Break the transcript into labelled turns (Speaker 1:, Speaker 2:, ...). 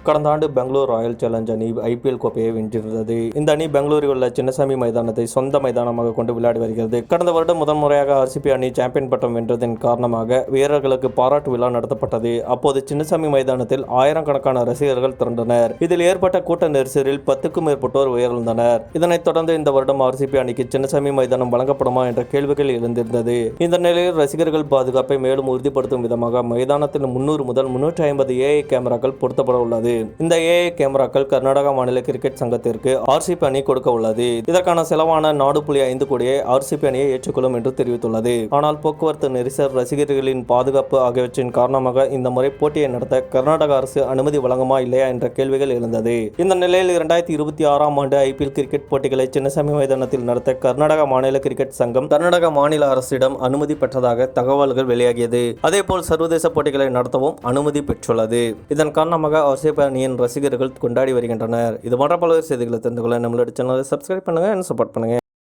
Speaker 1: கடந்த ஆண்டு Bangalore Royal challenge அணி ஐபிஎல் கோப்பையை வென்றிருந்தது. இந்த அணி பெங்களூரில் உள்ள சின்னசாமி மைதானத்தை சொந்த மைதானமாக கொண்டு விளையாடி வருகிறது. கடந்த வருடம் முதன்முறையாக ஆர்சிபி அணி சாம்பியன் பட்டம் வென்றதன் காரணமாக வீரர்களுக்கு பாராட்டு விழா நடத்தப்பட்டது. அப்போது சின்னசாமி மைதானத்தில் ஆயிரக்கணக்கான ரசிகர்கள் திரண்டனர். இதில் ஏற்பட்ட கூட்ட நெரிசலில் 10க்கும் மேற்பட்டோர் உயிரிழந்தனர். இதனைத் தொடர்ந்து இந்த வருடம் ஆர்சிபி அணிக்கு சின்னசாமி மைதானம் வழங்கப்படுமா என்ற கேள்விகள் எழுந்திருந்தது. இந்த நிலையில் ரசிகர்கள் பாதுகாப்பை மேலும் உறுதிப்படுத்தும் விதமாக மைதானத்தில் 300 முதல் 350 ஏஐ கேமராக்கள் பொருத்தப்பட உள்ளது. இந்த ஏஐ கேமராக்கள் கர்நாடகா மாநில கிரிக்கெட் சங்கத்திற்கு ஆர்சிபி அணி கொடுக்க உள்ளது. இதற்கான செலவான 4.5 கோடியை ஆர்சிபி அணியை ஏற்றுக்கொள்ளும் என்று தெரிவித்துள்ளது. ஆனால் போக்குவரத்து நெரிசல், ரசிகர்களின் பாதுகாப்பு ஆகியவற்றின் காரணமாக இந்த முறை போட்டியை நடத்த கர்நாடக அரசு அனுமதி வழங்குமா இல்லையா என்ற கேள்விகள் எழுந்தது. இந்த நிலையில் 2026ஆம் ஆண்டு ஐபிஎல் கிரிக்கெட் போட்டிகளை சின்னசாமி மைதானத்தில் நடத்த கர்நாடக மாநில கிரிக்கெட் சங்கம் கர்நாடக மாநில அரசிடம் அனுமதி பெற்றதாக தகவல்கள் வெளியாகியது. அதேபோல் சர்வதேச போட்டிகளை நடத்தவும் அனுமதி பெற்றுள்ளது. இதன் காரணமாக ஆர்சிபி அணியின் ரசிகர்கள் கொண்டாடி வருகின்றனர். இது போன்ற பல்வேறு செய்திகளை தெரிந்து கொள்ள நம்மளோட சேனலை சப்ஸ்கிரைப் பண்ணுங்க, சப்போர்ட் பண்ணுங்க.